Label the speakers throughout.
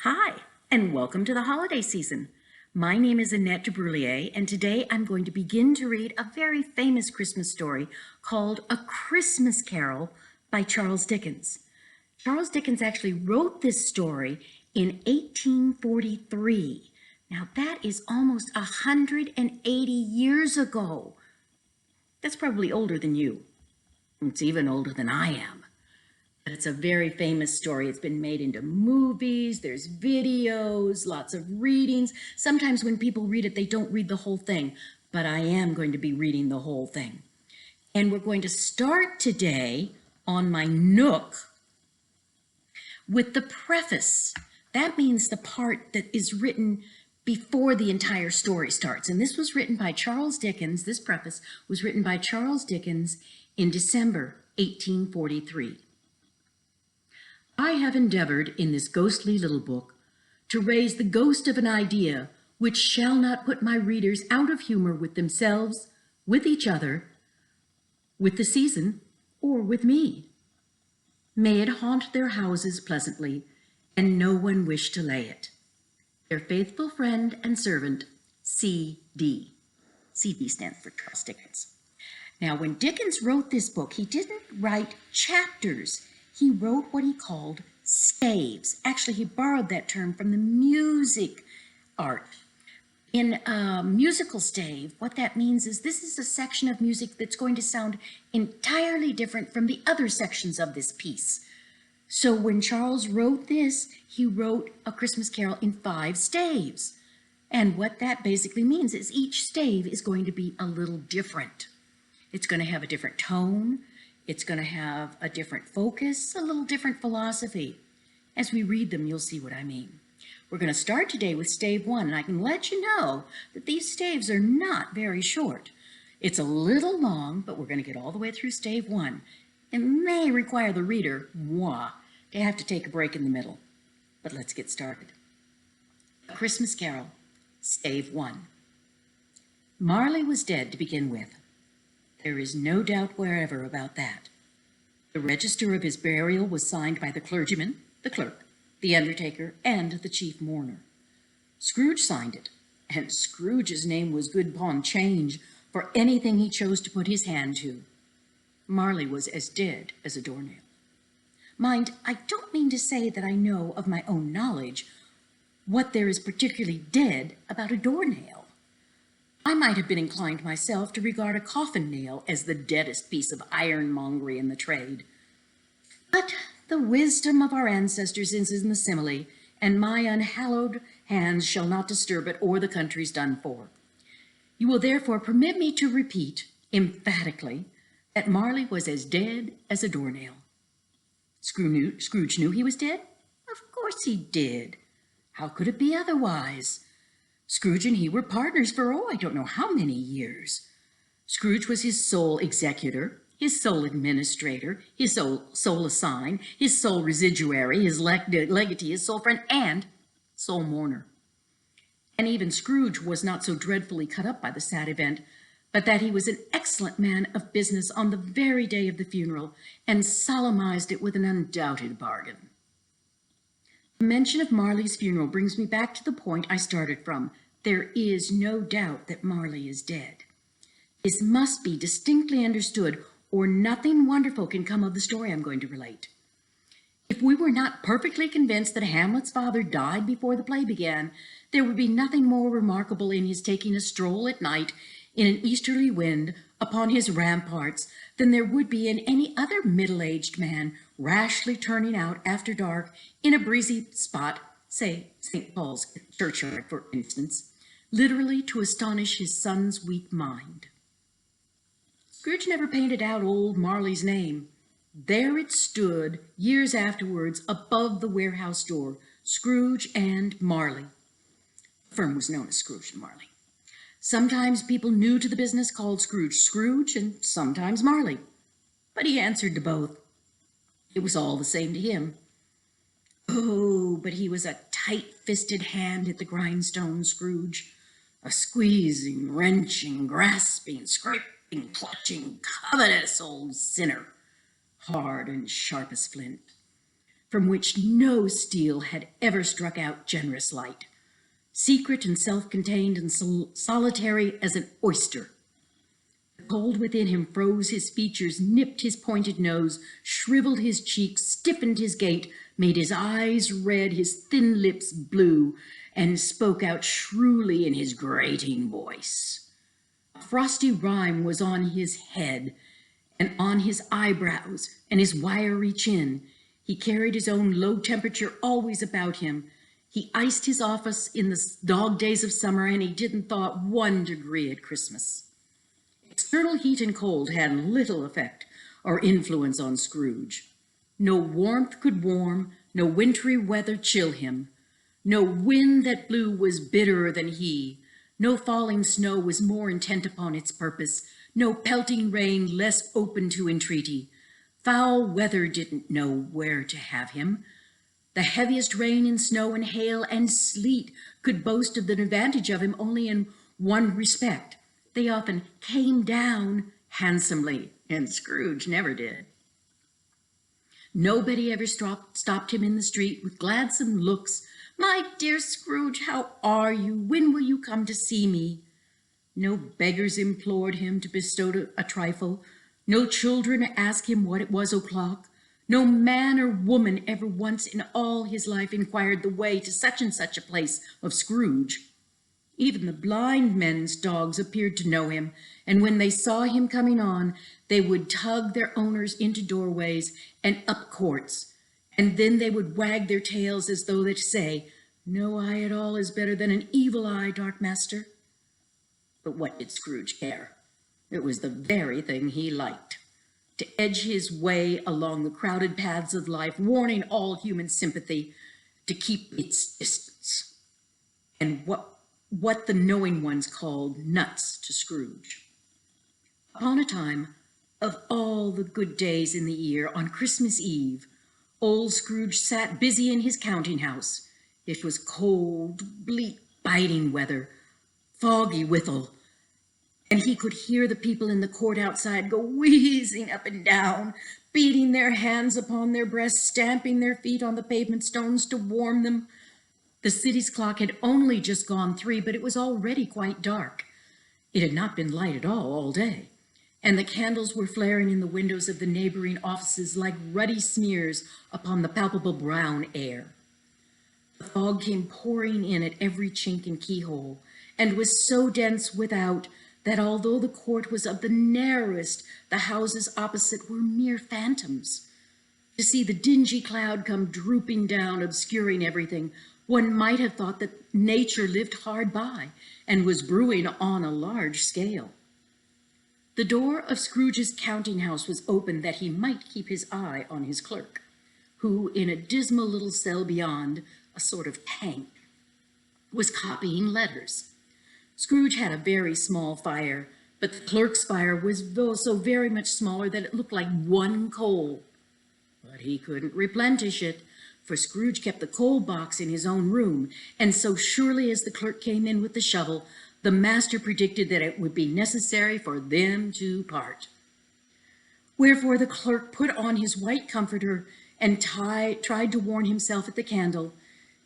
Speaker 1: Hi, and welcome to the holiday season. My name is Annette Dubrouillet, and today I'm going to begin to read a very famous Christmas story called A Christmas Carol by Charles Dickens. Charles Dickens actually wrote this story in 1843. Now that is almost 180 years ago. That's probably older than you. It's even older than I am. But it's a very famous story. It's been made into movies, there's videos, lots of readings. Sometimes when people read it, they don't read the whole thing, but I am going to be reading the whole thing. And we're going to start today on my Nook with the preface. That means the part that is written before the entire story starts. And this was written by Charles Dickens. This preface was written by Charles Dickens in December 1843. I have endeavored in this ghostly little book to raise the ghost of an idea which shall not put my readers out of humor with themselves, with each other, with the season, or with me. May it haunt their houses pleasantly, and no one wish to lay it. Their faithful friend and servant, C.D. C.D. stands for Charles Dickens. Now, when Dickens wrote this book, he didn't write chapters. He wrote what he called staves. Actually, he borrowed that term from the music art. In a musical stave, what that means is this is a section of music that's going to sound entirely different from the other sections of this piece. So when Charles wrote this, he wrote A Christmas Carol in 5 staves. And what that basically means is each stave is going to be a little different. It's going to have a different tone. It's going to have a different focus, a little different philosophy. As we read them, you'll see what I mean. We're going to start today with stave 1, and I can let you know that these staves are not very short. It's a little long, but we're going to get all the way through stave 1. It may require the reader, moi, to have to take a break in the middle. But let's get started. A Christmas Carol, stave 1. Marley was dead to begin with. There is no doubt wherever about that. The register of his burial was signed by the clergyman, the clerk, the undertaker, and the chief mourner. Scrooge signed it, and Scrooge's name was good upon change for anything he chose to put his hand to. Marley was as dead as a doornail. Mind, I don't mean to say that I know of my own knowledge what there is particularly dead about a doornail. I might have been inclined myself to regard a coffin nail as the deadest piece of ironmongery in the trade. But the wisdom of our ancestors is in the simile, and my unhallowed hands shall not disturb it, or the country's done for. You will therefore permit me to repeat emphatically that Marley was as dead as a doornail. Scrooge knew he was dead? Of course he did. How could it be otherwise? Scrooge and he were partners for, I don't know how many years. Scrooge was his sole executor, his sole administrator, his sole assign, his sole residuary, his legatee, his sole friend, and sole mourner. And even Scrooge was not so dreadfully cut up by the sad event, but that he was an excellent man of business on the very day of the funeral, and solemnized it with an undoubted bargain. The mention of Marley's funeral brings me back to the point I started from. There is no doubt that Marley is dead. This must be distinctly understood, or nothing wonderful can come of the story I'm going to relate. If we were not perfectly convinced that Hamlet's father died before the play began, there would be nothing more remarkable in his taking a stroll at night in an easterly wind upon his ramparts than there would be in any other middle-aged man rashly turning out after dark in a breezy spot, say St. Paul's churchyard, for instance, literally to astonish his son's weak mind. Scrooge never painted out old Marley's name. There it stood, years afterwards, above the warehouse door, Scrooge and Marley. The firm was known as Scrooge and Marley. Sometimes people new to the business called Scrooge Scrooge, and sometimes Marley. But he answered to both. It was all the same to him. Oh, but he was a tight-fisted hand at the grindstone, Scrooge. A squeezing, wrenching, grasping, scraping, clutching, covetous old sinner. Hard and sharp as flint. from which no steel had ever struck out generous light, secret and self-contained and solitary as an oyster. The cold within him froze his features, nipped his pointed nose, shriveled his cheeks, stiffened his gait, made his eyes red, his thin lips blue, and spoke out shrewdly in his grating voice. A frosty rime was on his head and on his eyebrows and his wiry chin. He carried his own low temperature always about him. He iced his office in the dog days of summer, and he didn't thaw 1 degree at Christmas. External heat and cold had little effect or influence on Scrooge. No warmth could warm, no wintry weather chill him. No wind that blew was bitterer than he. No falling snow was more intent upon its purpose. No pelting rain less open to entreaty. Foul weather didn't know where to have him. The heaviest rain and snow and hail and sleet could boast of the advantage of him only in one respect. They often came down handsomely, and Scrooge never did. Nobody ever stopped him in the street with gladsome looks. "My dear Scrooge, how are you? When will you come to see me?" No beggars implored him to bestow a trifle. No children asked him what it was o'clock. No man or woman ever once in all his life inquired the way to such and such a place of Scrooge. Even the blind men's dogs appeared to know him, and when they saw him coming on, they would tug their owners into doorways and up courts, and then they would wag their tails as though to say, "No eye at all is better than an evil eye, dark master." But what did Scrooge care? It was the very thing he liked, to edge his way along the crowded paths of life, warning all human sympathy to keep its distance, and what the knowing ones called nuts to Scrooge. Upon a time, of all the good days in the year, on Christmas Eve, old Scrooge sat busy in his counting house. It was cold, bleak, biting weather, foggy withal, and he could hear the people in the court outside go wheezing up and down, beating their hands upon their breasts, stamping their feet on the pavement stones to warm them. The city's clock had only just gone 3, but it was already quite dark. It had not been light at all day, and the candles were flaring in the windows of the neighboring offices like ruddy smears upon the palpable brown air. The fog came pouring in at every chink and keyhole, and was so dense without that although the court was of the narrowest, the houses opposite were mere phantoms. To see the dingy cloud come drooping down, obscuring everything, one might have thought that nature lived hard by and was brewing on a large scale. The door of Scrooge's counting house was open that he might keep his eye on his clerk, who, in a dismal little cell beyond, a sort of tank, was copying letters. Scrooge had a very small fire, but the clerk's fire was so very much smaller that it looked like one coal. But he couldn't replenish it, for Scrooge kept the coal box in his own room, and so surely as the clerk came in with the shovel, the master predicted that it would be necessary for them to part. Wherefore the clerk put on his white comforter and tried to warm himself at the candle,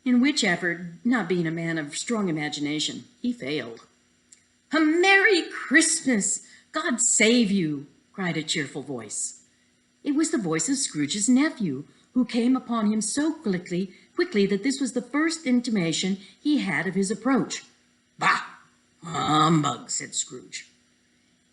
Speaker 1: in which effort, not being a man of strong imagination, he failed. "A Merry Christmas! God save you!" cried a cheerful voice. It was the voice of Scrooge's nephew, who came upon him so quickly that this was the first intimation he had of his approach. "Bah! Humbug!" said Scrooge.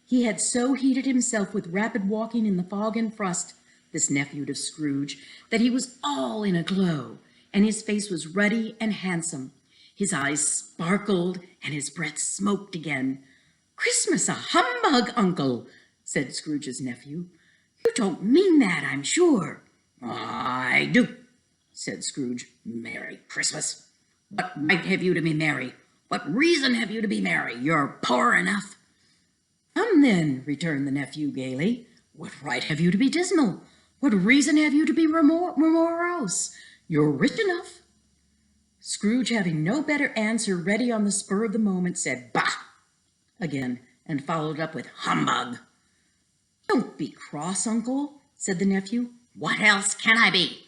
Speaker 1: He had so heated himself with rapid walking in the fog and frost, this nephew of Scrooge, that he was all in a glow, and his face was ruddy and handsome. His eyes sparkled, and his breath smoked again. "Christmas a humbug, uncle," said Scrooge's nephew. "You don't mean that, I'm sure." "I do," said Scrooge. "Merry Christmas! What right have you to be merry? What reason have you to be merry? You're poor enough." "Come then," returned the nephew gaily. "What right have you to be dismal? What reason have you to be morose? You're rich enough." Scrooge, having no better answer ready on the spur of the moment, said "Bah!" again, and followed up with "Humbug!" "Don't be cross, uncle," said the nephew. "What else can I be?"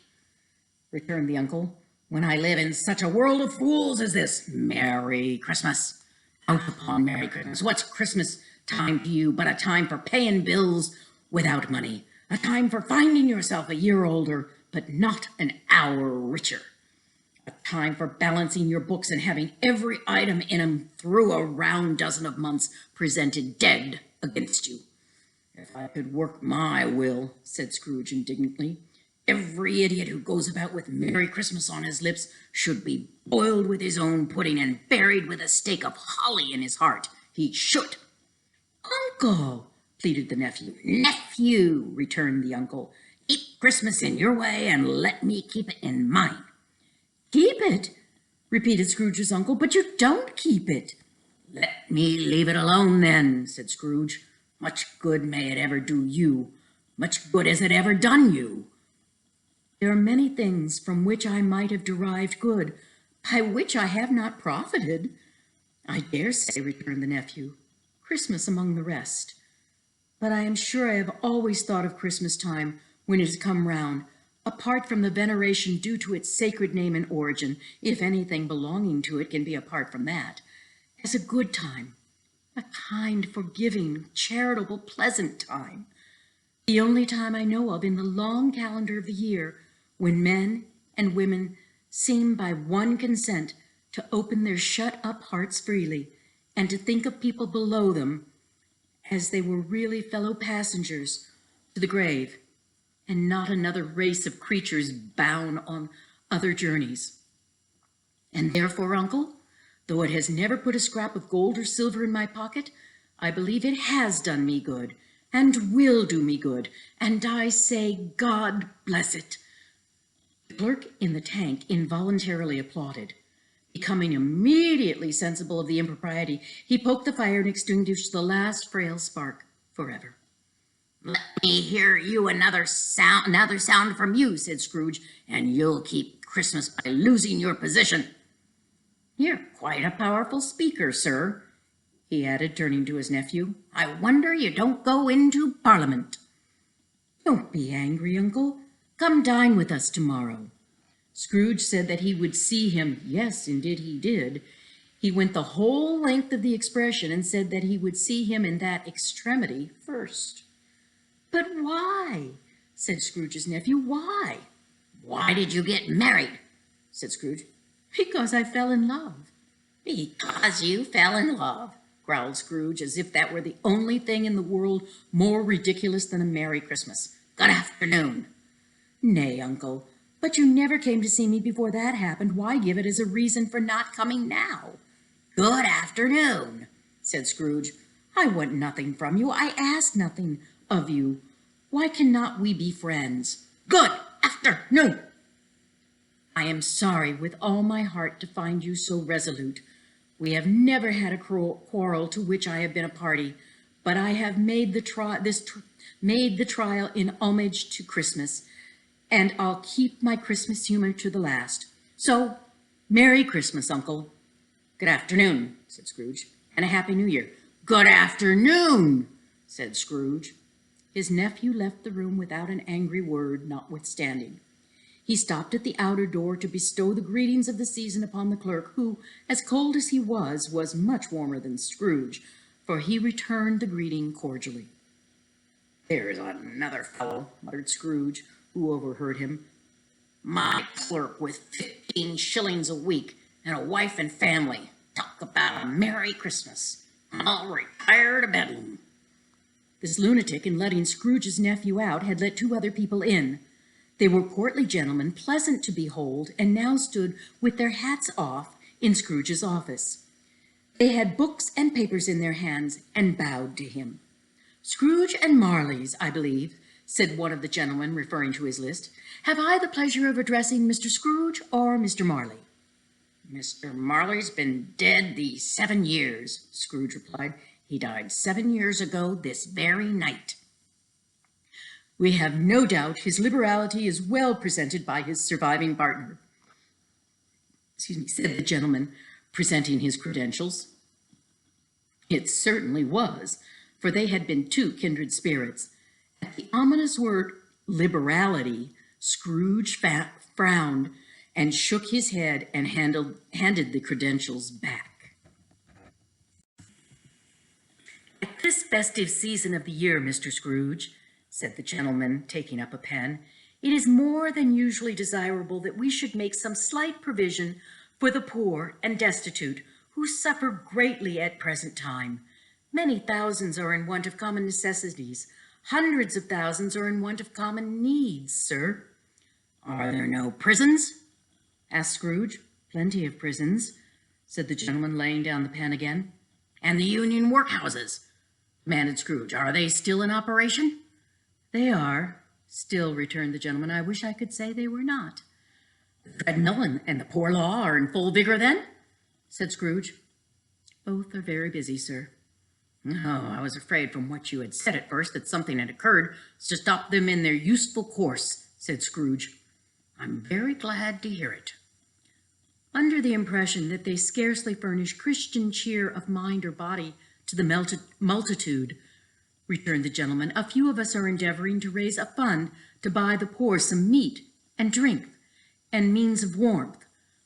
Speaker 1: returned the uncle, when I live in such a world of fools as this. Merry Christmas. Out upon Merry Christmas. What's Christmas time to you but a time for paying bills without money, a time for finding yourself a year older but not an hour richer, a time for balancing your books and having every item in 'em through a round dozen of months presented dead against you. If I could work my will, said Scrooge indignantly, every idiot who goes about with Merry Christmas on his lips should be boiled with his own pudding and buried with a stake of holly in his heart. He should. Uncle, pleaded the nephew. Nephew, returned the uncle, keep Christmas in your way and let me keep it in mine. Keep it, repeated Scrooge's uncle, but you don't keep it. Let me leave it alone then, said Scrooge. Much good may it ever do you. Much good has it ever done you. There are many things from which I might have derived good, by which I have not profited. I dare say, returned the nephew, Christmas among the rest. But I am sure I have always thought of Christmas time, when it has come round, apart from the veneration due to its sacred name and origin, if anything belonging to it can be apart from that, as a good time, a kind, forgiving, charitable, pleasant time, the only time I know of in the long calendar of the year when men and women seem by one consent to open their shut-up hearts freely and to think of people below them as they were really fellow passengers to the grave and not another race of creatures bound on other journeys. And therefore, uncle, though it has never put a scrap of gold or silver in my pocket, I believe it has done me good and will do me good, and I say God bless it. The clerk in the tank involuntarily applauded. Becoming immediately sensible of the impropriety, he poked the fire and extinguished the last frail spark forever. Let me hear you another sound from you, said Scrooge, and you'll keep Christmas by losing your position. You're quite a powerful speaker, sir, he added, turning to his nephew. I wonder you don't go into Parliament. Don't be angry, uncle. Come dine with us tomorrow. Scrooge said that he would see him. Yes, indeed he did. He went the whole length of the expression and said that he would see him in that extremity first. But why? Said Scrooge's nephew. Why? Why did you get married? Said Scrooge. Because I fell in love. Because you fell in love, growled Scrooge, as if that were the only thing in the world more ridiculous than a Merry Christmas. Good afternoon. Nay, uncle, but you never came to see me before that happened. Why give it as a reason for not coming now? Good afternoon, said Scrooge. I want nothing from you. I ask nothing of you. Why cannot we be friends? Good afternoon. I am sorry with all my heart to find you so resolute. We have never had a quarrel to which I have been a party, but I have made the trial in homage to Christmas, and I'll keep my Christmas humor to the last. So, Merry Christmas, Uncle. Good afternoon, said Scrooge, and a Happy New Year. Good afternoon, said Scrooge. His nephew left the room without an angry word, notwithstanding. He stopped at the outer door to bestow the greetings of the season upon the clerk, who, as cold as he was much warmer than Scrooge, for he returned the greeting cordially. There's another fellow, muttered Scrooge, who overheard him. My clerk with 15 shillings a week and a wife and family. Talk about a Merry Christmas. I'll retire to Bedlam. This lunatic, in letting Scrooge's nephew out, had let 2 other people in. They were portly gentlemen, pleasant to behold, and now stood with their hats off in Scrooge's office. They had books and papers in their hands and bowed to him. Scrooge and Marley's, I believe, said one of the gentlemen, referring to his list. Have I the pleasure of addressing Mr. Scrooge or Mr. Marley? Mr. Marley's been dead these 7 years, Scrooge replied. He died 7 years ago this very night. We have no doubt his liberality is well presented by his surviving partner, said the gentleman, presenting his credentials. It certainly was, for they had been 2 kindred spirits. At the ominous word liberality, Scrooge frowned and shook his head and handed the credentials back. "At this festive season of the year, Mr. Scrooge," said the gentleman, taking up a pen, "it is more than usually desirable that we should make some slight provision for the poor and destitute who suffer greatly at present time. Many thousands are in want of common necessities. Hundreds of thousands are in want of common needs, sir." "Are there no prisons?" asked Scrooge. "Plenty of prisons," said the gentleman, laying down the pen again. "And the union workhouses?" demanded Scrooge. "Are they still in operation?" "They are still," returned the gentleman. "I wish I could say they were not." "The treadmill and the poor law are in full vigor, then?" said Scrooge. "Both are very busy, sir." "Oh, I was afraid from what you had said at first that something had occurred to stop them in their useful course," said Scrooge. "I'm very glad to hear it." "Under the impression that they scarcely furnish Christian cheer of mind or body to the multitude," returned the gentleman, "a few of us are endeavoring to raise a fund to buy the poor some meat and drink and means of warmth.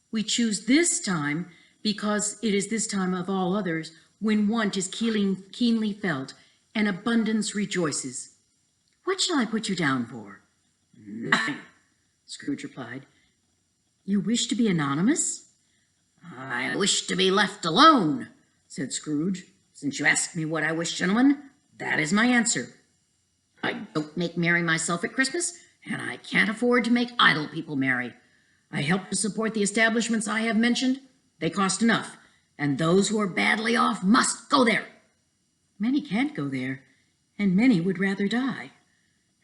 Speaker 1: We choose this time because it is this time of all others when want is keenly felt and abundance rejoices. What shall I put you down for?" "Nothing," Scrooge replied. "You wish to be anonymous?" "I wish to be left alone," said Scrooge. "Since you ask me what I wish, gentlemen, that is my answer. I don't make merry myself at Christmas, and I can't afford to make idle people merry. I help to support the establishments I have mentioned. They cost enough, and those who are badly off must go there." "Many can't go there, and many would rather die."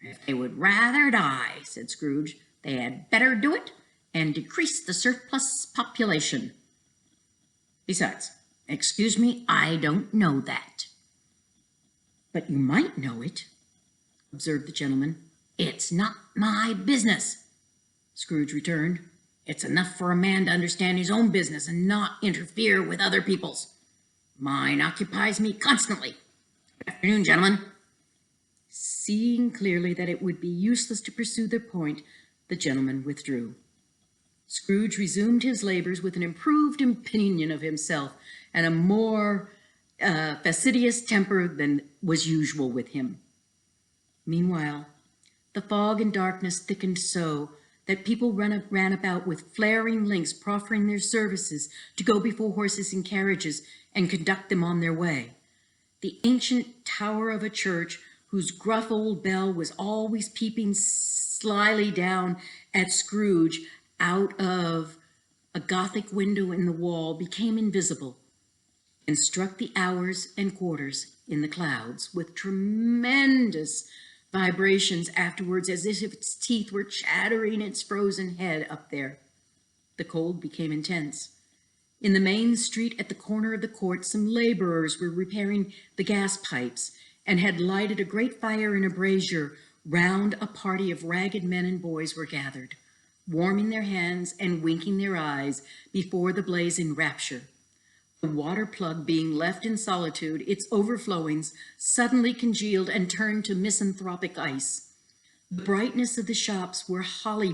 Speaker 1: "If they would rather die," said Scrooge, "they had better do it and decrease the surplus population. Besides, excuse me, I don't know that." "But you might know it," observed the gentleman. "It's not my business," Scrooge returned. "It's enough for a man to understand his own business and not interfere with other people's. Mine occupies me constantly. Good afternoon, gentlemen." Seeing clearly that it would be useless to pursue their point, the gentleman withdrew. Scrooge resumed his labors with an improved opinion of himself and a more fastidious temper than was usual with him. Meanwhile, the fog and darkness thickened so that people ran about with flaring links, proffering their services to go before horses and carriages and conduct them on their way. The ancient tower of a church, whose gruff old bell was always peeping slyly down at Scrooge out of a Gothic window in the wall, became invisible and struck the hours and quarters in the clouds with tremendous vibrations afterwards, as if its teeth were chattering its frozen head up there. The cold became intense. In the main street at the corner of the court, some laborers were repairing the gas pipes and had lighted a great fire in a brazier. Round a party of ragged men and boys were gathered, warming their hands and winking their eyes before the blaze in rapture. The water plug being left in solitude, its overflowings suddenly congealed and turned to misanthropic ice. The brightness of the shops where holly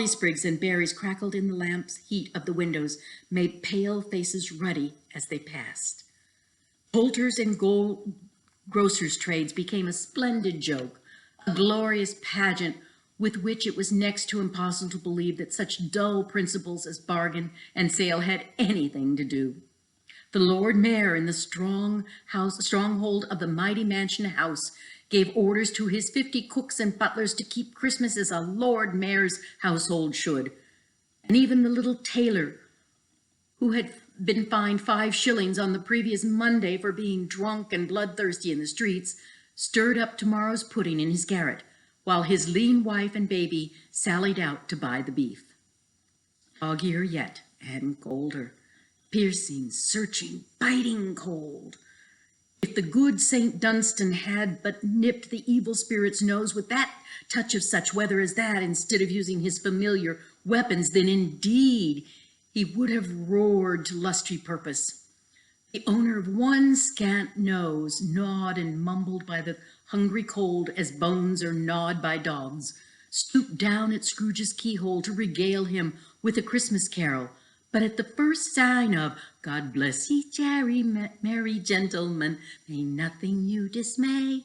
Speaker 1: sprigs and berries crackled in the lamp's heat of the windows made pale faces ruddy as they passed. Poulters and grocers' trades became a splendid joke, a glorious pageant with which it was next to impossible to believe that such dull principles as bargain and sale had anything to do. The Lord Mayor in the stronghold of the mighty mansion house gave orders to his 50 cooks and butlers to keep Christmas as a Lord Mayor's household should. And even the little tailor, who had been fined 5 shillings on the previous Monday for being drunk and bloodthirsty in the streets, stirred up tomorrow's pudding in his garret, while his lean wife and baby sallied out to buy the beef. Foggier yet, and colder, piercing, searching, biting cold. If the good St. Dunstan had but nipped the evil spirit's nose with that touch of such weather as that, instead of using his familiar weapons, then indeed he would have roared to lusty purpose. The owner of one scant nose, gnawed and mumbled by the hungry cold as bones are gnawed by dogs, stooped down at Scrooge's keyhole to regale him with a Christmas carol. But at the first sign of "God bless ye, merry gentlemen, may nothing you dismay,"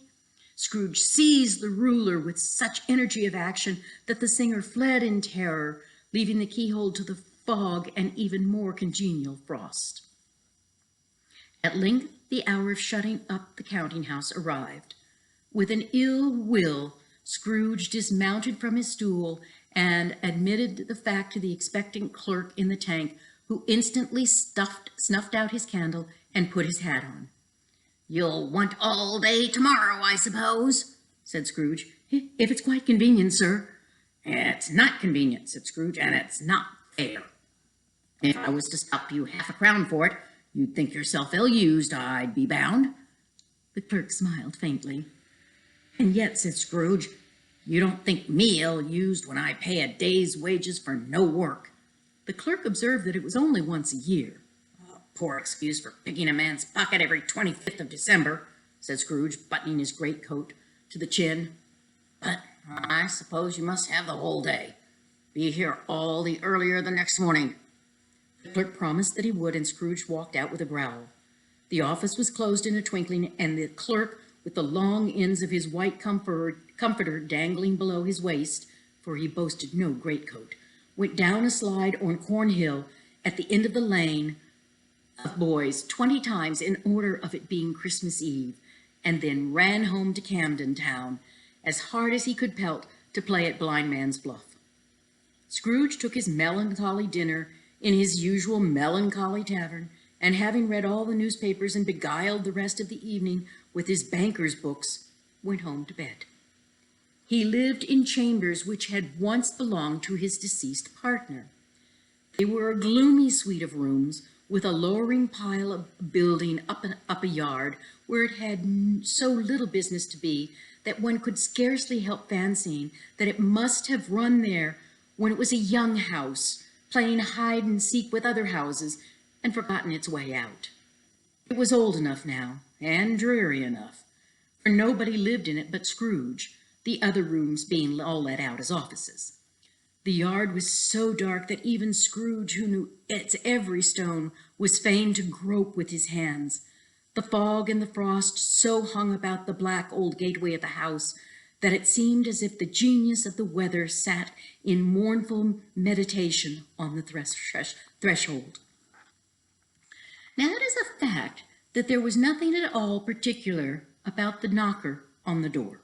Speaker 1: Scrooge seized the ruler with such energy of action that the singer fled in terror, leaving the keyhole to the fog and even more congenial frost. At length the hour of shutting up the counting-house arrived. With an ill will, Scrooge dismounted from his stool and admitted the fact to the expectant clerk in the tank, who instantly snuffed out his candle and put his hat on. "You'll want all day tomorrow, I suppose," said Scrooge. "If it's quite convenient, sir." "It's not convenient," said Scrooge, "and it's not fair. If I was to stop you half a crown for it, you'd think yourself ill-used, I'd be bound." The clerk smiled faintly. "And yet," said Scrooge, "you don't think me ill-used when I pay a day's wages for no work." The clerk observed that it was only once a year. "A poor excuse for picking a man's pocket every 25th of December," said Scrooge, buttoning his greatcoat to the chin. "But I suppose you must have the whole day. Be here all the earlier the next morning." The clerk promised that he would, and Scrooge walked out with a growl. The office was closed in a twinkling, and the clerk, with the long ends of his white comforter dangling below his waist, for he boasted no greatcoat, went down a slide on Cornhill at the end of the lane of boys 20 times in order of it being Christmas Eve, and then ran home to Camden Town as hard as he could pelt to play at Blind Man's Bluff. Scrooge took his melancholy dinner in his usual melancholy tavern, and having read all the newspapers and beguiled the rest of the evening with his banker's books, went home to bed. He lived in chambers which had once belonged to his deceased partner. They were a gloomy suite of rooms, with a lowering pile of building up a yard where it had so little business to be that one could scarcely help fancying that it must have run there when it was a young house, playing hide and seek with other houses, and forgotten its way out. It was old enough now, and dreary enough, for nobody lived in it but Scrooge, the other rooms being all let out as offices. The yard was so dark that even Scrooge, who knew its every stone, was fain to grope with his hands. The fog and the frost so hung about the black old gateway of the house that it seemed as if the genius of the weather sat in mournful meditation on the threshold. Now it is a fact that there was nothing at all particular about the knocker on the door,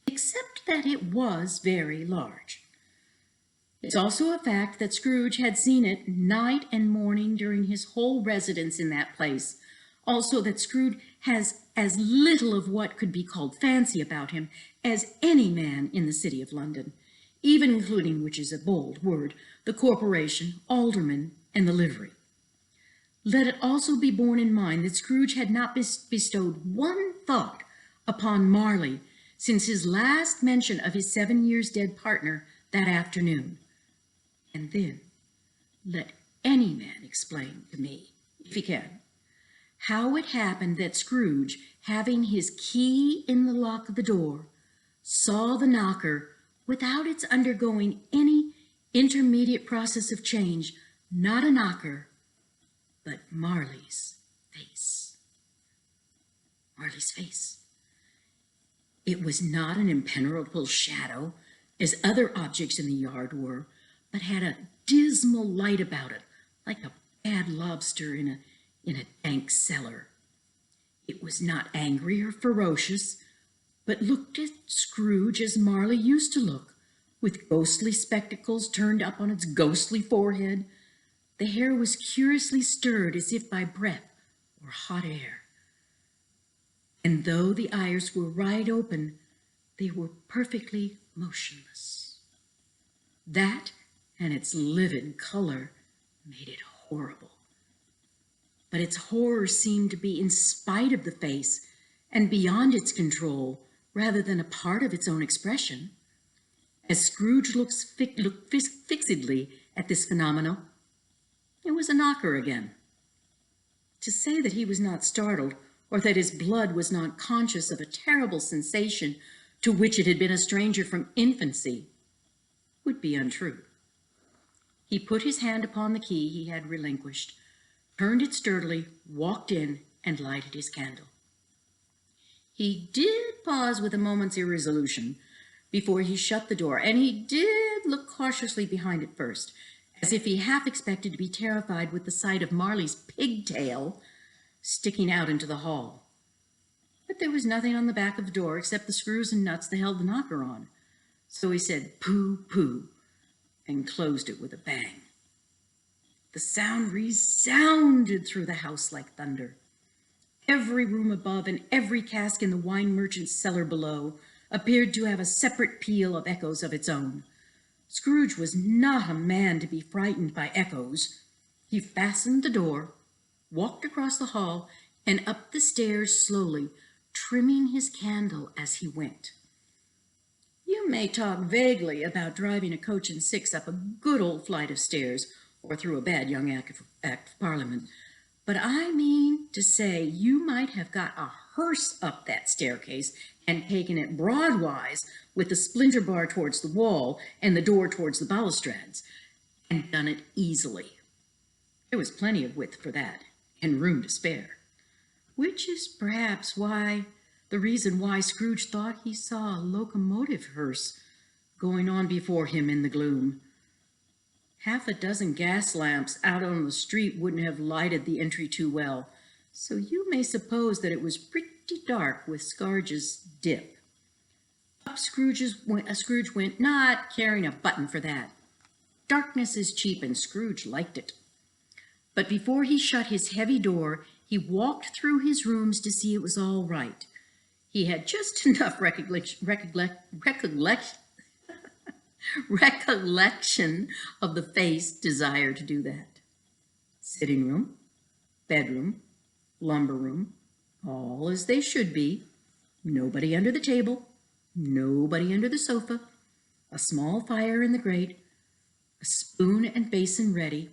Speaker 1: except that it was very large. It's also a fact that Scrooge had seen it night and morning during his whole residence in that place. Also that Scrooge has as little of what could be called fancy about him as any man in the city of London, even including, which is a bold word, the corporation, aldermen, and the livery. Let it also be borne in mind that Scrooge had not bestowed one thought upon Marley since his last mention of his 7 years dead partner that afternoon. And then let any man explain to me, if he can, how it happened that Scrooge, having his key in the lock of the door, saw the knocker without its undergoing any intermediate process of change, not a knocker, but Marley's face. Marley's face. It was not an impenetrable shadow, as other objects in the yard were, but had a dismal light about it, like a bad lobster in a dank cellar. It was not angry or ferocious, but looked at Scrooge as Marley used to look, with ghostly spectacles turned up on its ghostly forehead. The hair was curiously stirred as if by breath or hot air. And though the eyes were wide open, they were perfectly motionless. That and its livid color made it horrible. But its horror seemed to be in spite of the face and beyond its control, rather than a part of its own expression. As Scrooge looked fixedly at this phenomenon, it was a knocker again. To say that he was not startled, or that his blood was not conscious of a terrible sensation to which it had been a stranger from infancy, would be untrue. He put his hand upon the key he had relinquished, turned it sturdily, walked in, and lighted his candle. He did pause with a moment's irresolution before he shut the door, and he did look cautiously behind it first, as if he half expected to be terrified with the sight of Marley's pigtail sticking out into the hall. But there was nothing on the back of the door except the screws and nuts that held the knocker on. So he said, "Pooh, pooh," and closed it with a bang. The sound resounded through the house like thunder. Every room above and every cask in the wine merchant's cellar below appeared to have a separate peal of echoes of its own. Scrooge was not a man to be frightened by echoes. He fastened the door, walked across the hall, and up the stairs slowly, trimming his candle as he went. You may talk vaguely about driving a coach and six up a good old flight of stairs or through a bad young act of Parliament, but I mean to say you might have got a hearse up that staircase and taken it broadwise with the splinter bar towards the wall and the door towards the balustrades, and done it easily. There was plenty of width for that, and room to spare, which is perhaps the reason why Scrooge thought he saw a locomotive hearse going on before him in the gloom. Half a dozen gas lamps out on the street wouldn't have lighted the entry too well, so you may suppose that it was pretty dark with Scarge's dip. Up Scrooge went, not caring a button for that. Darkness is cheap, and Scrooge liked it. But before he shut his heavy door, he walked through his rooms to see it was all right. He had just enough recollection of the face desire to do that. Sitting room, bedroom, lumber room, all as they should be. Nobody under the table, nobody under the sofa, a small fire in the grate, a spoon and basin ready,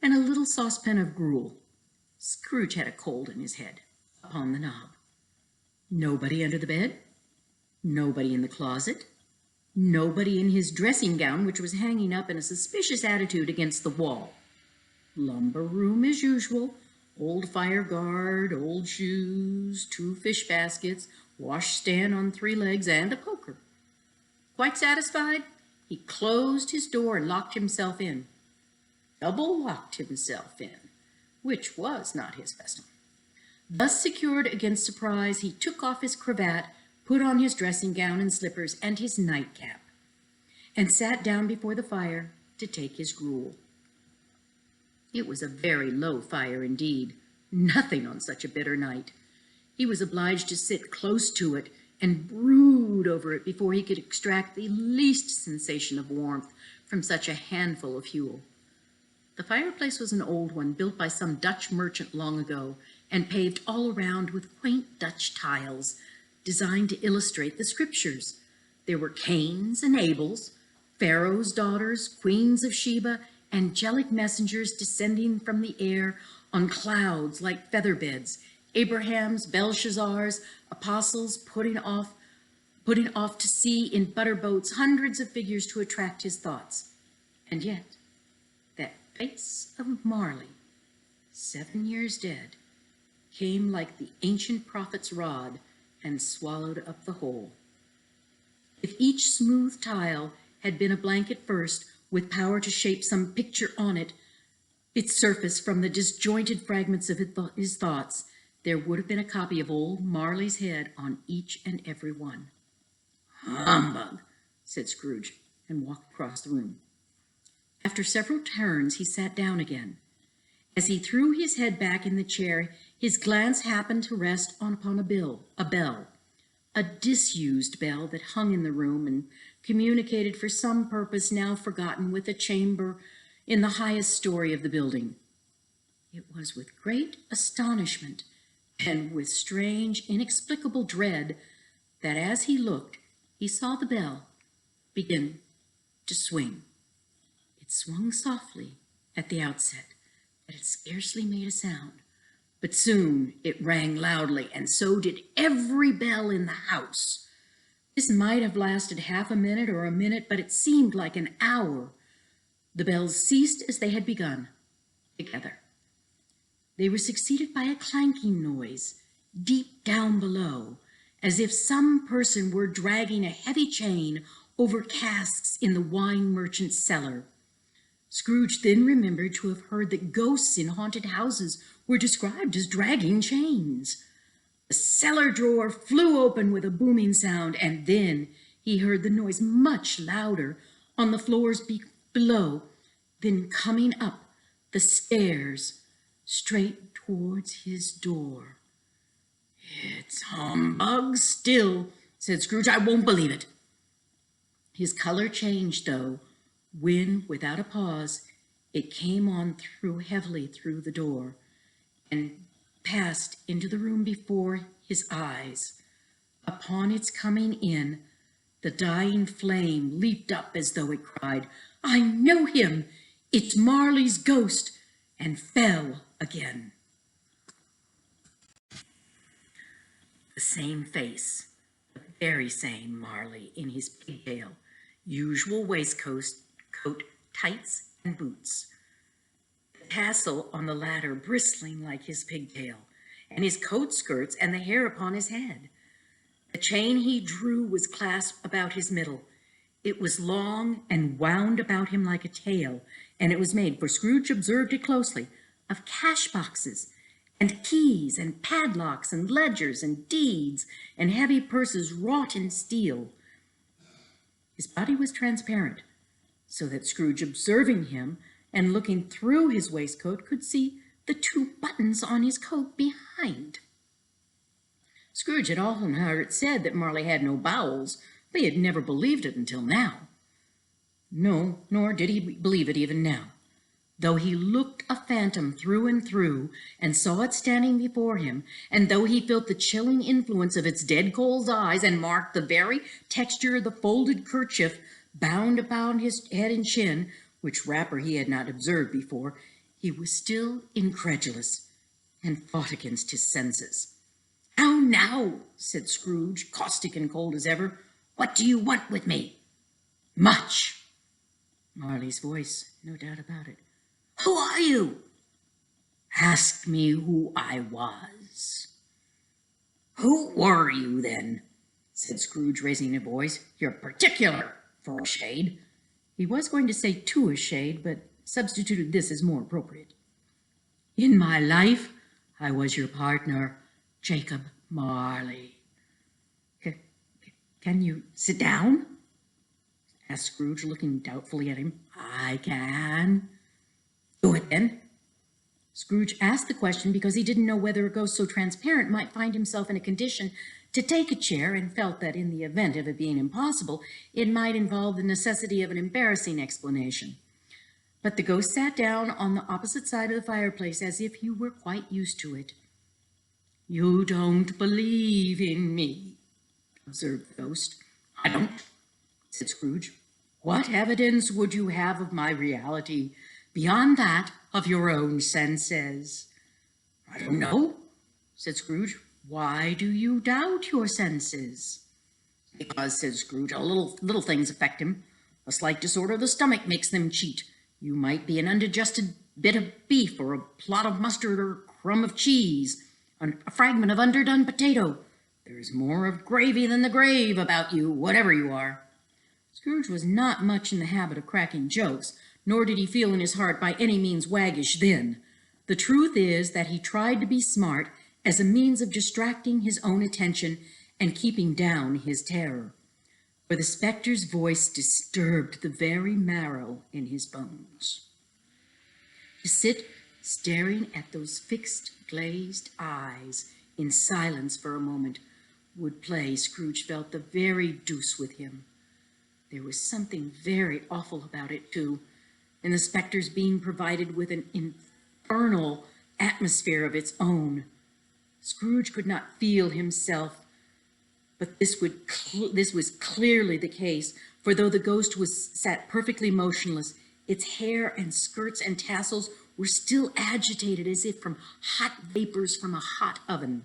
Speaker 1: and a little saucepan of gruel. Scrooge had a cold in his head, upon the knob. Nobody under the bed, nobody in the closet, nobody in his dressing gown, which was hanging up in a suspicious attitude against the wall. Lumber room as usual, old fire guard, old shoes, 2 fish baskets, washstand on 3 legs, and a poker. Quite satisfied, he closed his door and locked himself in. Double locked himself in, which was not his custom. Thus secured against surprise, he took off his cravat, put on his dressing gown and slippers and his nightcap, and sat down before the fire to take his gruel. It was a very low fire indeed, nothing on such a bitter night. He was obliged to sit close to it and brood over it before he could extract the least sensation of warmth from such a handful of fuel. The fireplace was an old one, built by some Dutch merchant long ago, and paved all around with quaint Dutch tiles, designed to illustrate the scriptures. There were Cains and Abels, Pharaoh's daughters, queens of Sheba, angelic messengers descending from the air on clouds like feather beds, Abraham's, Belshazzar's, apostles putting off to sea in butter boats, hundreds of figures to attract his thoughts. And yet, that face of Marley, 7 years dead, came like the ancient prophet's rod and swallowed up the whole. If each smooth tile had been a blanket first, with power to shape some picture on it, its surface from the disjointed fragments of his thoughts, there would have been a copy of old Marley's head on each and every one. "Humbug," said Scrooge, and walked across the room. After several turns, he sat down again. As he threw his head back in the chair, his glance happened to rest upon a bell, a disused bell that hung in the room and communicated for some purpose now forgotten with a chamber in the highest story of the building. It was with great astonishment and with strange, inexplicable dread that as he looked, he saw the bell begin to swing. It swung softly at the outset, that it scarcely made a sound, but soon it rang loudly, and so did every bell in the house. This might have lasted half a minute or a minute, but it seemed like an hour. The bells ceased as they had begun, together. They were succeeded by a clanking noise, deep down below, as if some person were dragging a heavy chain over casks in the wine merchant's cellar. Scrooge then remembered to have heard that ghosts in haunted houses were described as dragging chains. The cellar drawer flew open with a booming sound, and then he heard the noise much louder on the floors below, then coming up the stairs straight towards his door. "It's humbug still," said Scrooge. "I won't believe it." His color changed, though, when, without a pause, it came on heavily through the door, and passed into the room before his eyes. Upon its coming in, the dying flame leaped up as though it cried, "I know him! It's Marley's ghost!" and fell again. The same face, the very same Marley in his pigtail, usual waistcoat, coat, tights, and boots. The tassel on the latter bristling like his pigtail, and his coat skirts and the hair upon his head. The chain he drew was clasped about his middle. It was long and wound about him like a tail, and it was made, for Scrooge observed it closely, of cash boxes and keys and padlocks and ledgers and deeds and heavy purses wrought in steel. His body was transparent, so that Scrooge, observing him and looking through his waistcoat, could see the 2 buttons on his coat behind. Scrooge had often heard it said that Marley had no bowels, but he had never believed it until now. No, nor did he believe it even now, though he looked a phantom through and through, and saw it standing before him, and though he felt the chilling influence of its dead cold eyes, and marked the very texture of the folded kerchief bound about his head and chin, which wrapper he had not observed before, he was still incredulous, and fought against his senses. "How now?" said Scrooge, caustic and cold as ever. "What do you want with me?" "Much." Marley's voice, no doubt about it. "Who are you?" "Ask me who I was." "Who were you, then?" said Scrooge, raising a voice. "You're particular, for a shade." He was going to say "to a shade," but substituted this as more appropriate. "In my life, I was your partner, Jacob Marley." "Can you sit down?" asked Scrooge, looking doubtfully at him. "I can." "Do it, then." Scrooge asked the question because he didn't know whether a ghost so transparent might find himself in a condition to take a chair, and felt that in the event of it being impossible, it might involve the necessity of an embarrassing explanation. But the ghost sat down on the opposite side of the fireplace as if he were quite used to it. "You don't believe in me," observed the ghost. "I don't," said Scrooge. "What evidence would you have of my reality beyond that of your own senses?" "I don't know," said Scrooge. "Why do you doubt your senses?" "Because," said Scrooge, little things affect him. A slight disorder of the stomach makes them cheat. You might be an undigested bit of beef, or a plot of mustard, or a crumb of cheese, a fragment of underdone potato. There's more of gravy than the grave about you, whatever you are." Scrooge was not much in the habit of cracking jokes, nor did he feel in his heart by any means waggish then. The truth is that he tried to be smart as a means of distracting his own attention and keeping down his terror. For the spectre's voice disturbed the very marrow in his bones. To sit staring at those fixed, glazed eyes in silence for a moment would play, Scrooge felt, the very deuce with him. There was something very awful about it, too, in the spectre's being provided with an infernal atmosphere of its own. Scrooge could not feel himself, but this was clearly the case, for though the ghost sat perfectly motionless, its hair and skirts and tassels were still agitated as if from hot vapors from a hot oven.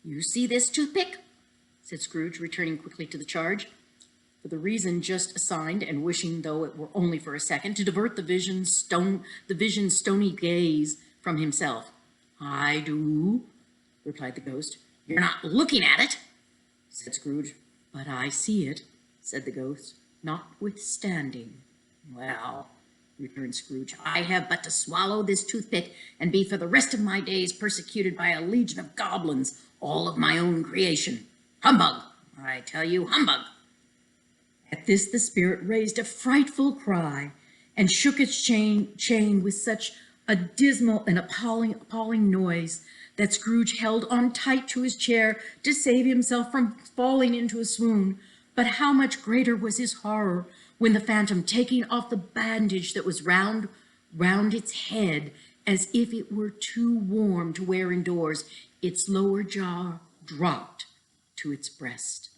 Speaker 1: "You see this toothpick?" said Scrooge, returning quickly to the charge, for the reason just assigned, and wishing, though it were only for a second, to divert the vision's stony gaze from himself. "I do," replied the ghost. "You're not looking at it," said Scrooge. "But I see it," said the ghost, "notwithstanding." "Well," returned Scrooge, "I have but to swallow this toothpick and be for the rest of my days persecuted by a legion of goblins, all of my own creation. Humbug! I tell you, humbug!" At this the spirit raised a frightful cry and shook its chain with such a dismal and appalling noise that Scrooge held on tight to his chair to save himself from falling into a swoon. But how much greater was his horror when the phantom, taking off the bandage that was round its head, as if it were too warm to wear indoors, its lower jaw dropped to its breast.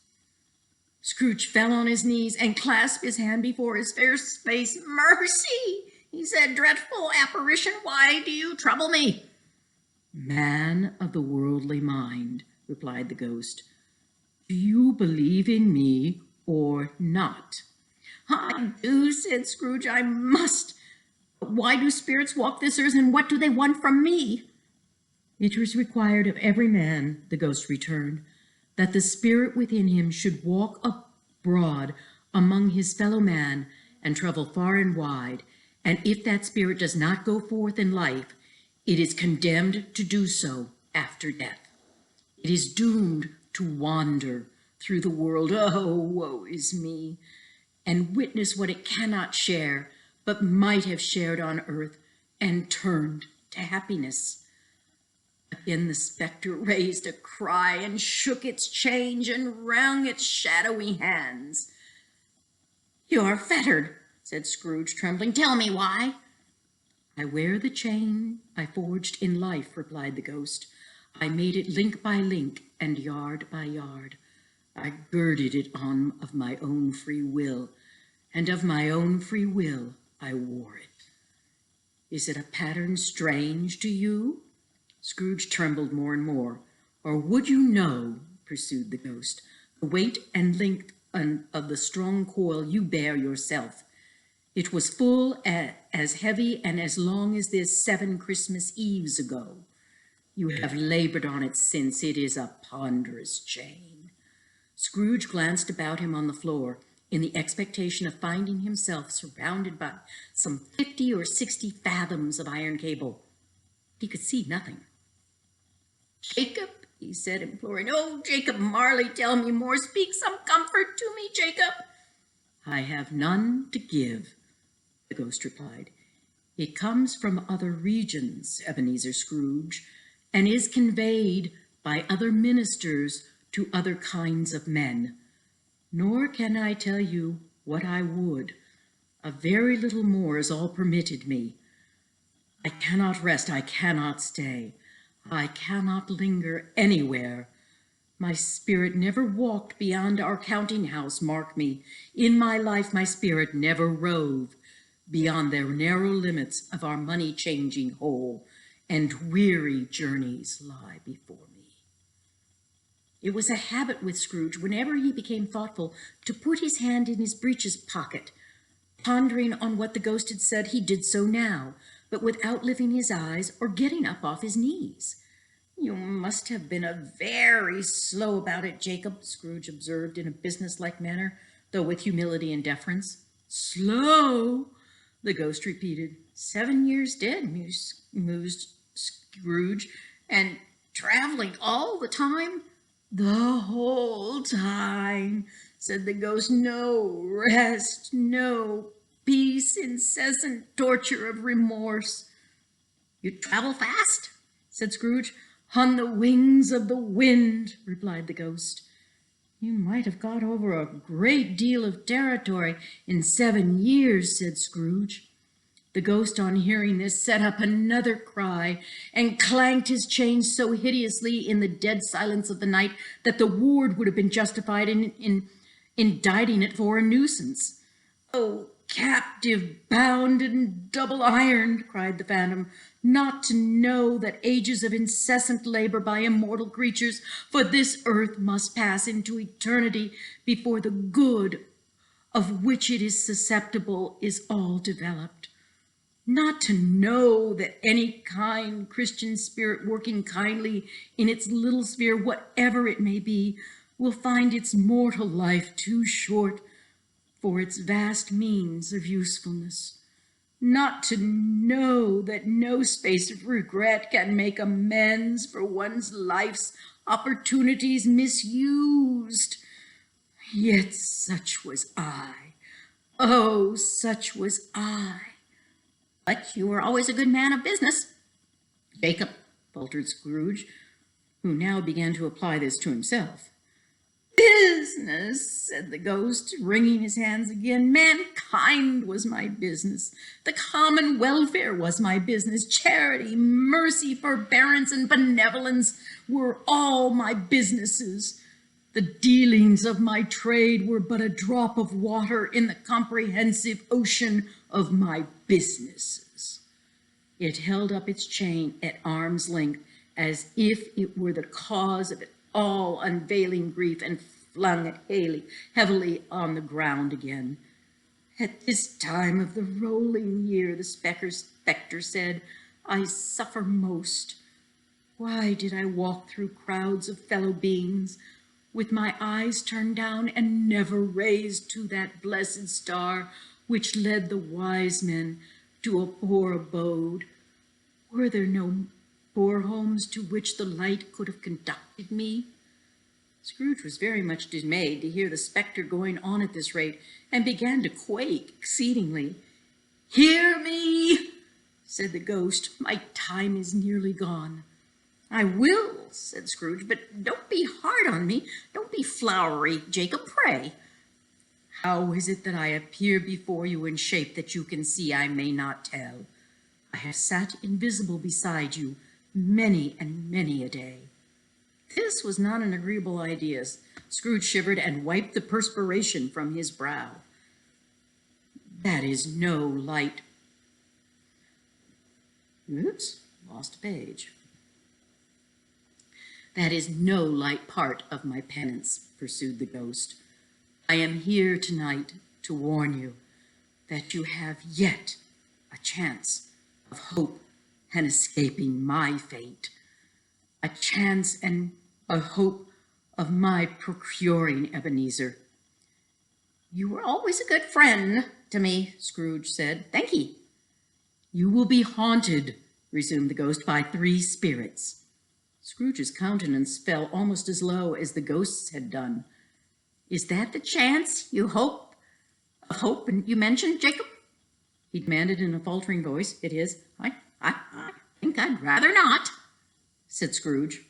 Speaker 1: Scrooge fell on his knees and clasped his hand before his face. "Mercy!" he said. "Dreadful apparition, why do you trouble me?" "Man of the worldly mind," replied the ghost, "do you believe in me or not?" "I do," said Scrooge. "I must. But why do spirits walk this earth, and what do they want from me?" "It is required of every man," the ghost returned, "that the spirit within him should walk abroad among his fellow man and travel far and wide, and if that spirit does not go forth in life, it is condemned to do so after death. It is doomed to wander through the world, oh, woe is me, and witness what it cannot share, but might have shared on earth and turned to happiness." Again the spectre raised a cry and shook its chain and wrung its shadowy hands. "You are fettered," said Scrooge, trembling. "Tell me why." "I wear the chain I forged in life," replied the ghost. "I made it link by link and yard by yard. I girded it on of my own free will, and of my own free will I wore it. Is it a pattern strange to you?" Scrooge trembled more and more. "Or would you know," pursued the ghost, "the weight and length of the strong coil you bear yourself? It was full as heavy and as long as this 7 Christmas Eves ago. You have labored on it since. It is a ponderous chain." Scrooge glanced about him on the floor in the expectation of finding himself surrounded by some 50 or 60 fathoms of iron cable. He could see nothing. "Jacob," he said, imploring, "oh, Jacob Marley, tell me more. Speak some comfort to me, Jacob." "I have none to give," the ghost replied. "It comes from other regions, Ebenezer Scrooge, and is conveyed by other ministers to other kinds of men. Nor can I tell you what I would. A very little more is all permitted me. I cannot rest, I cannot stay, I cannot linger anywhere. My spirit never walked beyond our counting house, mark me. In my life my spirit never roved beyond the narrow limits of our money-changing hole, and weary journeys lie before me." It was a habit with Scrooge, whenever he became thoughtful, to put his hand in his breeches pocket. Pondering on what the ghost had said, he did so now, but without lifting his eyes or getting up off his knees. "You must have been very slow about it, Jacob," Scrooge observed in a businesslike manner, though with humility and deference. "Slow?" the ghost repeated. 7 years dead," mused Scrooge, "and traveling all the time?" "The whole time," said the ghost. "No rest, no peace, incessant torture of remorse." "You travel fast?" said Scrooge. "On the wings of the wind," replied the ghost. "You might have got over a great deal of territory in 7 years," said Scrooge. The ghost, on hearing this, set up another cry and clanked his chain so hideously in the dead silence of the night that the ward would have been justified in indicting it for a nuisance. "Oh, captive, bound, and double ironed, cried the phantom, not to know that ages of incessant labor by immortal creatures for this earth must pass into eternity before the good of which it is susceptible is all developed. Not to know that any kind Christian spirit working kindly in its little sphere, whatever it may be, will find its mortal life too short for its vast means of usefulness. Not to know that no space of regret can make amends for one's life's opportunities misused. Yet such was I. Oh, such was I. But you were always a good man of business, Jacob, faltered Scrooge, who now began to apply this to himself. Business, said the ghost, wringing his hands again. Mankind was my business. The common welfare was my business. Charity, mercy, forbearance, and benevolence were all my businesses. The dealings of my trade were but a drop of water in the comprehensive ocean of my businesses. It held up its chain at arm's length as if it were the cause of it all unveiling grief, and flung it heavily on the ground again. At this time of the rolling year, the spectre said, I suffer most. Why did I walk through crowds of fellow beings, with my eyes turned down and never raised to that blessed star which led the wise men to a poor abode? Were there no poor homes to which the light could have conducted me? Scrooge was very much dismayed to hear the spectre going on at this rate, and began to quake exceedingly. Hear me, said the ghost. My time is nearly gone. I will, said Scrooge, but don't be hard on me. Don't be flowery, Jacob, pray. How is it that I appear before you in shape that you can see I may not tell? I have sat invisible beside you many and many a day. This was not an agreeable idea. Scrooge shivered and wiped the perspiration from his brow. That is no light. Oops, lost a page. That is no light part of my penance, pursued the ghost. I am here tonight to warn you that you have yet a chance of hope and escaping my fate, a chance and a hope of my procuring Ebenezer. You were always a good friend to me, Scrooge said. Thank ye. You will be haunted, resumed the ghost, by 3 spirits. Scrooge's countenance fell almost as low as the ghost's had done. Is that the chance you hope and you mentioned, Jacob? He demanded in a faltering voice. It is. I think I'd rather not, said Scrooge.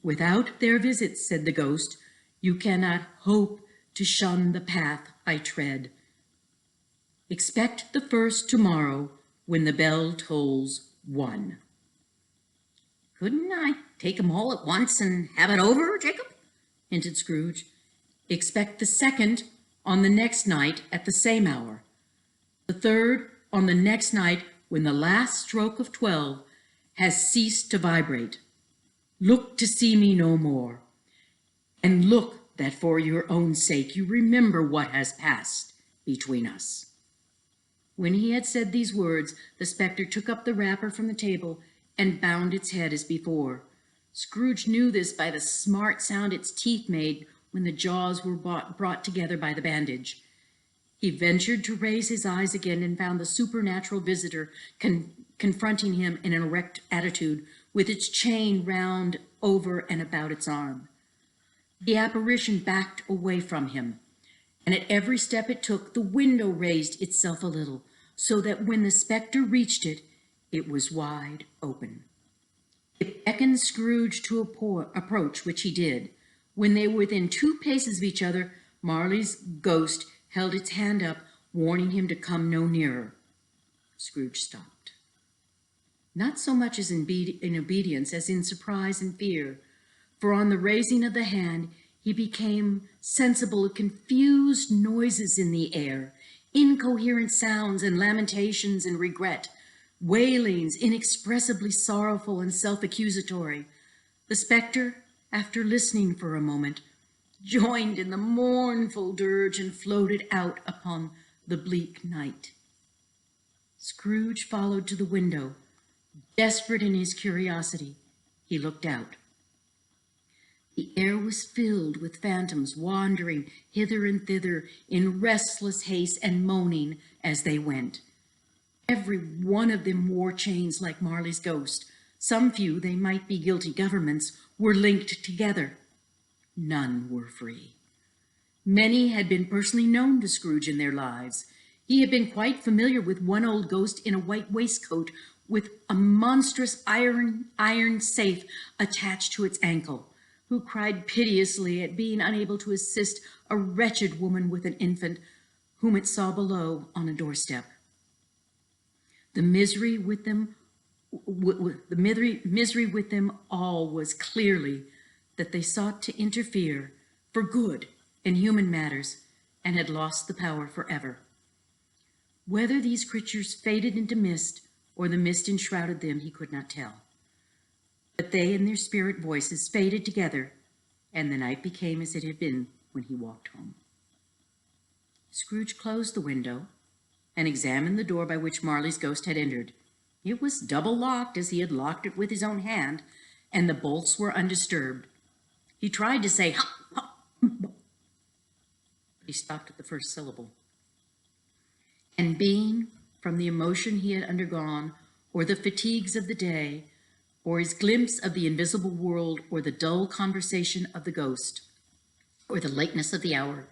Speaker 1: Without their visits, said the ghost, you cannot hope to shun the path I tread. Expect the first tomorrow when the bell tolls 1. Couldn't I take 'em all at once and have it over, Jacob? Hinted Scrooge. Expect the second on the next night at the same hour. The third on the next night when the last stroke of 12 has ceased to vibrate. Look to see me no more, and look that for your own sake you remember what has passed between us. When he had said these words, the spectre took up the wrapper from the table and bound its head as before. Scrooge knew this by the smart sound its teeth made when the jaws were brought together by the bandage. He ventured to raise his eyes again and found the supernatural visitor confronting him in an erect attitude, with its chain round over and about its arm. The apparition backed away from him, and at every step it took, the window raised itself a little, so that when the spectre reached it, it was wide open. It beckoned Scrooge to approach, which he did. When they were within 2 paces of each other, Marley's ghost held its hand up, warning him to come no nearer. Scrooge stopped. Not so much as in obedience as in surprise and fear, for on the raising of the hand he became sensible of confused noises in the air, Incoherent sounds and lamentations and regret, wailings inexpressibly sorrowful and self-accusatory. The spectre, after listening for a moment, joined in the mournful dirge and floated out upon the bleak night. Scrooge followed to the window. Desperate in his curiosity, he looked out. The air was filled with phantoms wandering hither and thither in restless haste and moaning as they went. Every one of them wore chains like Marley's ghost. Some few, they might be guilty governments, were linked together. None were free. Many had been personally known to Scrooge in their lives. He had been quite familiar with one old ghost in a white waistcoat with a monstrous iron safe attached to its ankle, who cried piteously at being unable to assist a wretched woman with an infant whom it saw below on a doorstep. The misery with them all was clearly that they sought to interfere for good in human matters and had lost the power forever. Whether these creatures faded into mist or the mist enshrouded them, he could not tell. But they and their spirit voices faded together, and the night became as it had been when he walked home. Scrooge closed the window and examined the door by which Marley's ghost had entered. It was double locked as he had locked it with his own hand, and the bolts were undisturbed. He tried to say, "Ha, ha," but he stopped at the first syllable. And being, from the emotion he had undergone, or the fatigues of the day, or his glimpse of the invisible world, or the dull conversation of the ghost, or the lateness of the hour,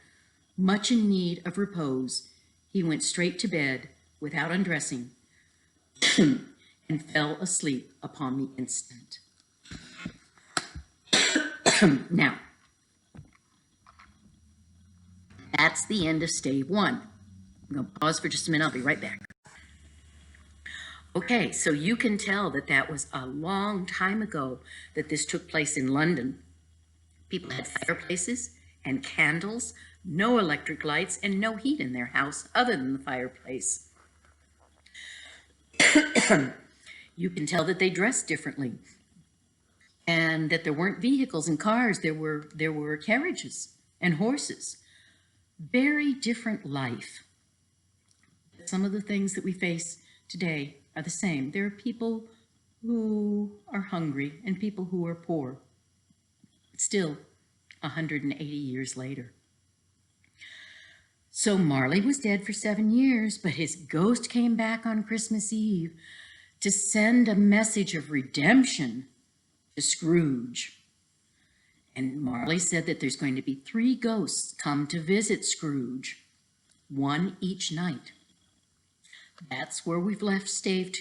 Speaker 1: much in need of repose, he went straight to bed without undressing and fell asleep upon the instant. Now, that's the end of Stave 1. I'm going to pause for just a minute. I'll be right back. Okay, so you can tell that that was a long time ago that this took place in London. People had fireplaces and candles, no electric lights, and no heat in their house other than the fireplace. You can tell that they dressed differently and that there weren't vehicles and cars. There were carriages and horses. Very different life. Some of the things that we face today are the same. There are people who are hungry and people who are poor. Still, 180 years later. So Marley was dead for 7 years, but his ghost came back on Christmas Eve to send a message of redemption to Scrooge. And Marley said that there's going to be 3 ghosts come to visit Scrooge, one each night. That's where we've left Stave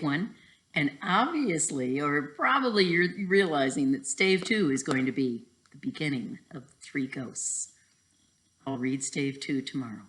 Speaker 1: 1. And obviously, or probably you're realizing that Stave 2 is going to be the beginning of 3 ghosts. I'll read Stave 2 tomorrow.